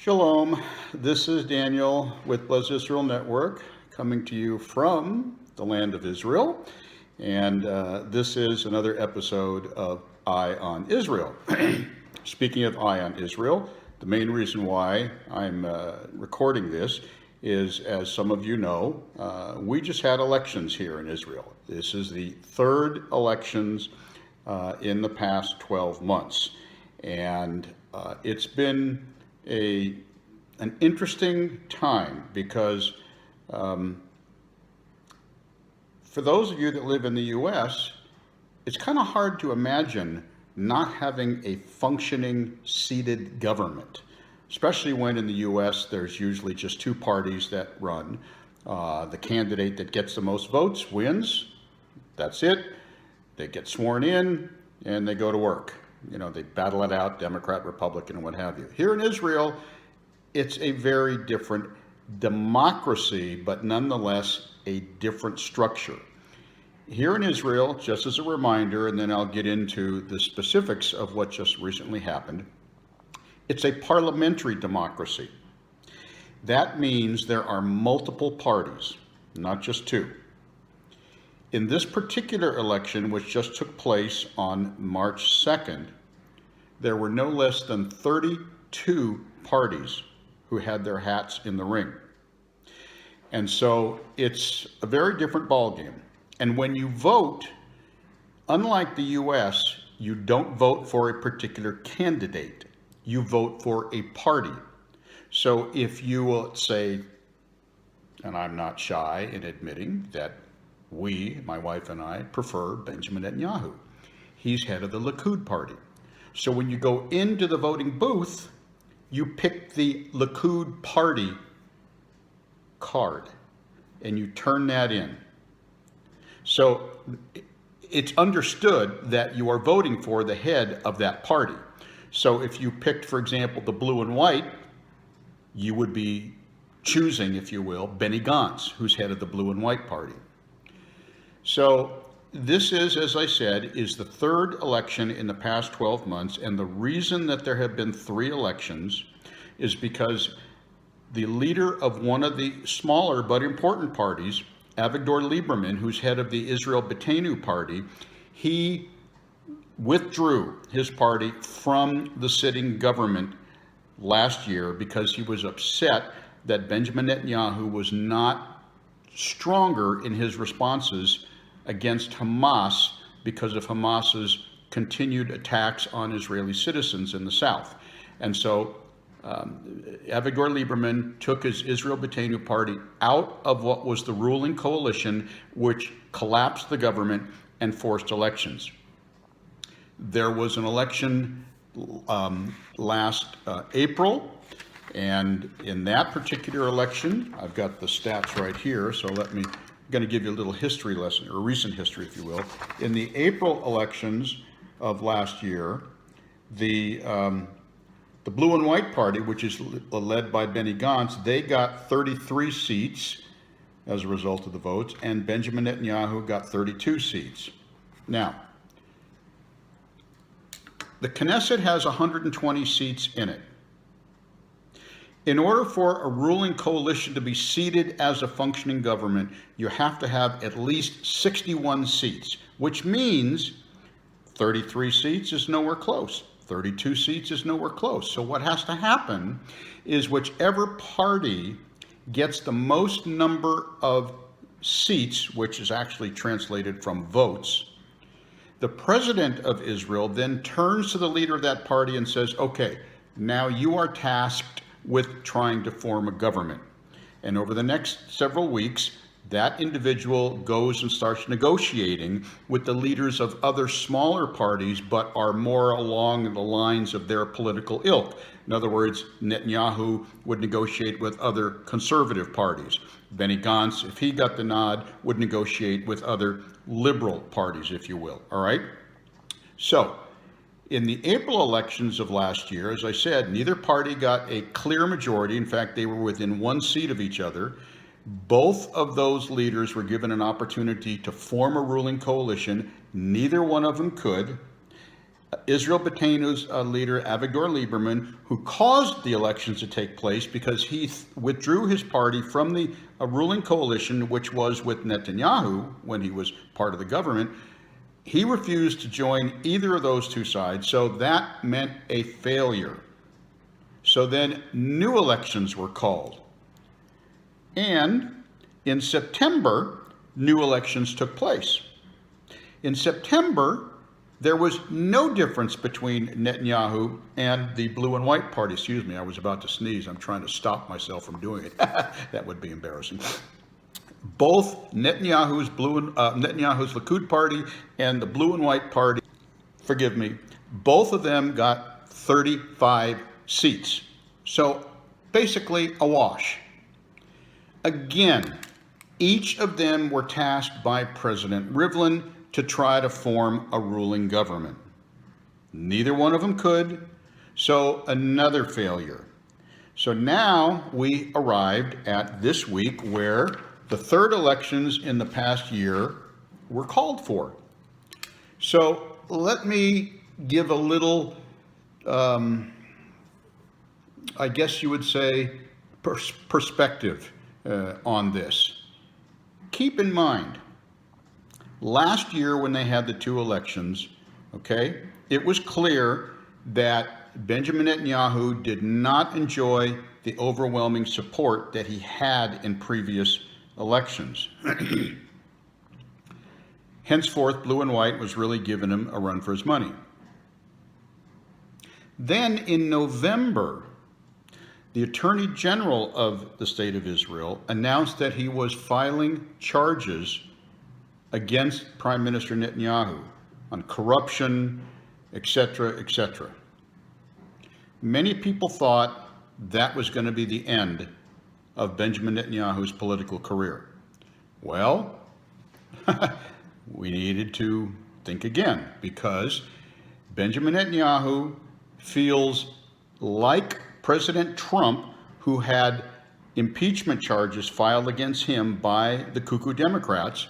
Shalom, this is Daniel with Bless Israel Network coming to you from the land of Israel. And this is another episode of Eye on Israel. Speaking of Eye on Israel, the main reason why I'm recording this is, as some of you know, we just had elections here in Israel. This is the third elections in the past 12 months. And it's been an interesting time because for those of you that live in the U.S., it's kind of hard to imagine not having a functioning seated government, especially when in the U.S. there's usually just two parties that run. The candidate that gets the most votes wins. That's it. They get sworn in and they go to work. You know, they battle it out, Democrat, Republican, and what have you. Here in Israel, it's a very different democracy, but nonetheless a different structure. Here in Israel, just as a reminder, and then I'll get into the specifics of what just recently happened, it's a parliamentary democracy. That means there are multiple parties, not just two. In this particular election, which just took place on March 2nd, there were no less than 32 parties who had their hats in the ring. And so it's a very different ballgame. And when you vote, unlike the US, you don't vote for a particular candidate. You vote for a party. So if you will say, and I'm not shy in admitting that we, my wife and I, prefer Benjamin Netanyahu. He's head of the Likud party. So when you go into the voting booth, you pick the Likud party card and you turn that in. So it's understood that you are voting for the head of that party. So if you picked, for example, the blue and white, you would be choosing, if you will, Benny Gantz, who's head of the blue and white party. So this is, as I said, is the third election in the past 12 months. And the reason that there have been three elections is because the leader of one of the smaller but important parties, Avigdor Lieberman, who's head of the Israel Beitenu party, he withdrew his party from the sitting government last year because he was upset that Benjamin Netanyahu was not stronger in his responses against Hamas because of Hamas's continued attacks on Israeli citizens in the south. And so Avigdor Lieberman took his Israel Beitenu party out of what was the ruling coalition, which collapsed the government and forced elections. There was an election last April, and in that particular election, I've got the stats right here, so I'm going to give you a little history lesson, or recent history, if you will. In the April elections of last year, the Blue and White Party, which is led by Benny Gantz, they got 33 seats as a result of the votes, and Benjamin Netanyahu got 32 seats. Now, the Knesset has 120 seats in it. In order for a ruling coalition to be seated as a functioning government, you have to have at least 61 seats, which means 33 seats is nowhere close. 32 seats is nowhere close. So what has to happen is whichever party gets the most number of seats, which is actually translated from votes, the president of Israel then turns to the leader of that party and says, okay, now you are tasked with trying to form a government. And over the next several weeks, that individual goes and starts negotiating with the leaders of other smaller parties, but are more along the lines of their political ilk. In other words, Netanyahu would negotiate with other conservative parties. Benny Gantz, if he got the nod, would negotiate with other liberal parties, if you will. All right? So, in the April elections of last year, as I said, neither party got a clear majority. In fact, they were within one seat of each other. Both of those leaders were given an opportunity to form a ruling coalition. Neither one of them could. Israel Beteinu's leader, Avigdor Lieberman, who caused the elections to take place because he withdrew his party from the ruling coalition, which was with Netanyahu when he was part of the government. He refused to join either of those two sides, so that meant a failure. So then new elections were called. And in September, new elections took place. In September, there was no difference between Netanyahu and the Blue and White Party. Excuse me, I was about to sneeze. I'm trying to stop myself from doing it. That would be embarrassing. Both Netanyahu's Likud Party and the Blue and White Party, forgive me, both of them got 35 seats. So basically a wash. Again, each of them were tasked by President Rivlin to try to form a ruling government. Neither one of them could, so another failure. So now we arrived at this week where the third elections in the past year were called for. So let me give a little, I guess you would say, perspective on this. Keep in mind, last year when they had the two elections, okay, it was clear that Benjamin Netanyahu did not enjoy the overwhelming support that he had in previous elections. Henceforth, Blue and White was really giving him a run for his money. Then in November, the Attorney General of the State of Israel announced that he was filing charges against Prime Minister Netanyahu on corruption, etc., etc. Many people thought that was going to be the end of Benjamin Netanyahu's political career. Well, we needed to think again, because Benjamin Netanyahu feels like President Trump, who had impeachment charges filed against him by the cuckoo Democrats,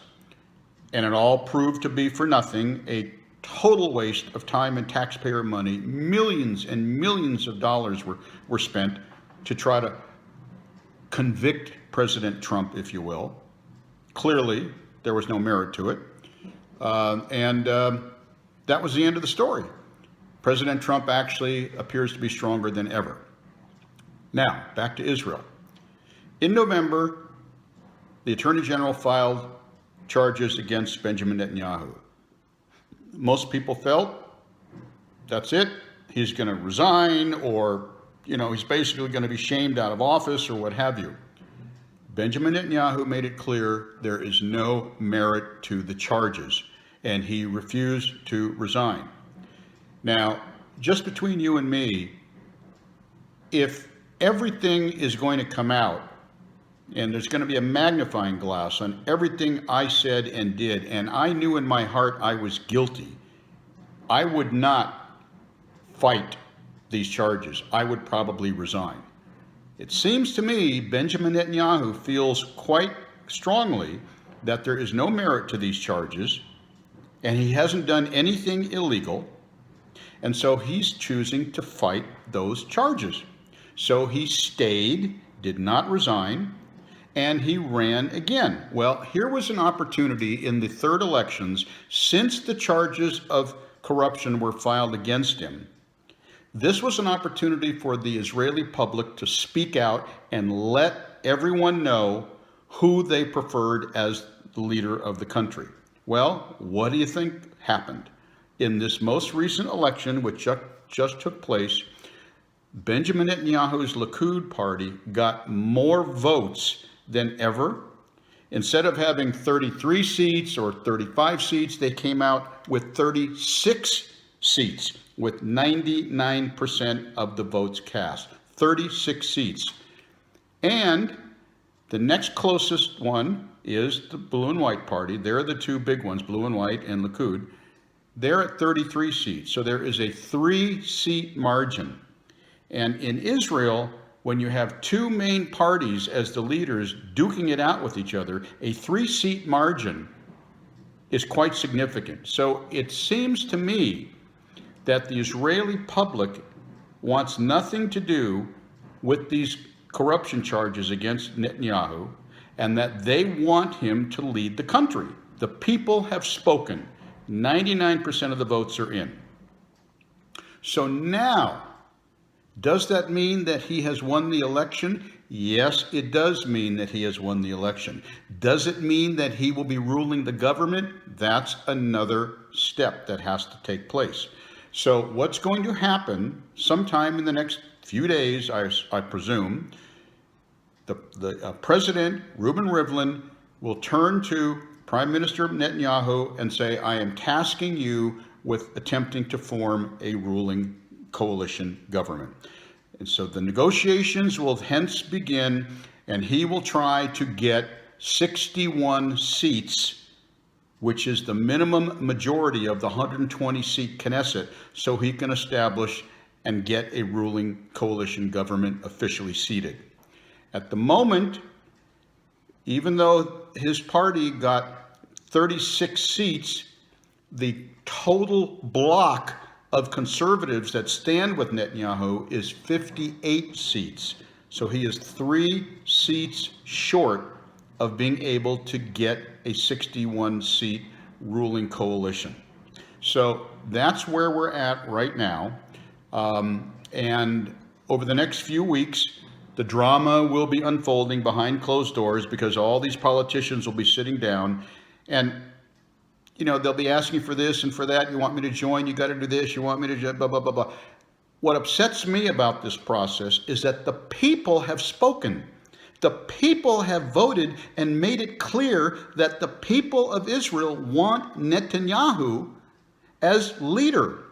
and it all proved to be for nothing, a total waste of time and taxpayer money. Millions and millions of dollars were spent to try to convict President Trump, if you will. Clearly, there was no merit to it. That was the end of the story. President Trump actually appears to be stronger than ever. Now, back to Israel. In November, the Attorney General filed charges against Benjamin Netanyahu. Most people felt, that's it, he's going to resign, or, he's basically going to be shamed out of office, or what have you. Benjamin Netanyahu made it clear there is no merit to the charges, and he refused to resign. Now, just between you and me, if everything is going to come out, and there's going to be a magnifying glass on everything I said and did, and I knew in my heart I was guilty, I would not fight these charges. I would probably resign. It seems to me Benjamin Netanyahu feels quite strongly that there is no merit to these charges, and he hasn't done anything illegal, and so he's choosing to fight those charges. So he stayed, did not resign, and he ran again. Well, here was an opportunity in the third elections, since the charges of corruption were filed against him. This was an opportunity for the Israeli public to speak out and let everyone know who they preferred as the leader of the country. Well, what do you think happened? In this most recent election, which just took place, Benjamin Netanyahu's Likud party got more votes than ever. Instead of having 33 seats or 35 seats, they came out with 36 seats, with 99% of the votes cast. 36 seats. And the next closest one is the Blue and White Party. They're the two big ones, Blue and White and Likud. They're at 33 seats. So there is a 3-seat margin. And in Israel, when you have two main parties as the leaders duking it out with each other, a 3-seat margin is quite significant. So it seems to me that the Israeli public wants nothing to do with these corruption charges against Netanyahu, and that they want him to lead the country. The people have spoken. 99% of the votes are in. So now, does that mean that he has won the election? Yes, it does mean that he has won the election. Does it mean that he will be ruling the government? That's another step that has to take place. So what's going to happen sometime in the next few days, I presume, the President, Reuven Rivlin, will turn to Prime Minister Netanyahu and say, I am tasking you with attempting to form a ruling coalition government. And so the negotiations will hence begin, and he will try to get 61 seats, which is the minimum majority of the 120-seat Knesset, so he can establish and get a ruling coalition government officially seated. At the moment, even though his party got 36 seats, the total block of conservatives that stand with Netanyahu is 58 seats. So he is 3 seats short of being able to get a 61-seat ruling coalition. So that's where we're at right now. And over the next few weeks, the drama will be unfolding behind closed doors, because all these politicians will be sitting down and, you know, they'll be asking for this and for that. You want me to join? You got to do this. You want me to blah, blah, blah, blah. What upsets me about this process is that the people have spoken. The people have voted and made it clear that the people of Israel want Netanyahu as leader.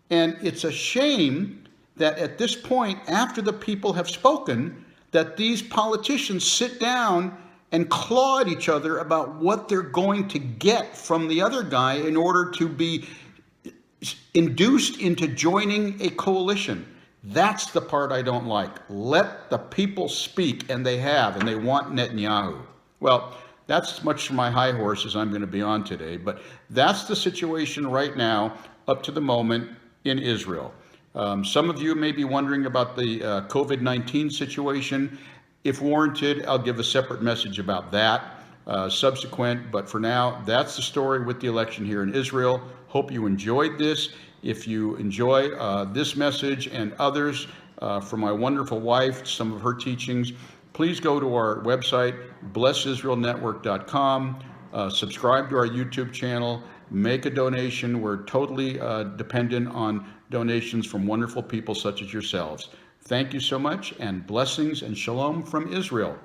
And it's a shame that at this point, after the people have spoken, that these politicians sit down and claw at each other about what they're going to get from the other guy in order to be induced into joining a coalition. That's the part I don't like. Let the people speak, and they have, and they want Netanyahu. Well, that's much my high horse as I'm going to be on today, but that's the situation right now up to the moment in Israel. Some of you may be wondering about the COVID-19 situation. If warranted, I'll give a separate message about that subsequent, but for now, that's the story with the election here in Israel. Hope you enjoyed this. If you enjoy this message and others from my wonderful wife, some of her teachings, please go to our website, blessisraelnetwork.com, subscribe to our YouTube channel, make a donation. We're totally dependent on donations from wonderful people such as yourselves. Thank you so much, and blessings and shalom from Israel.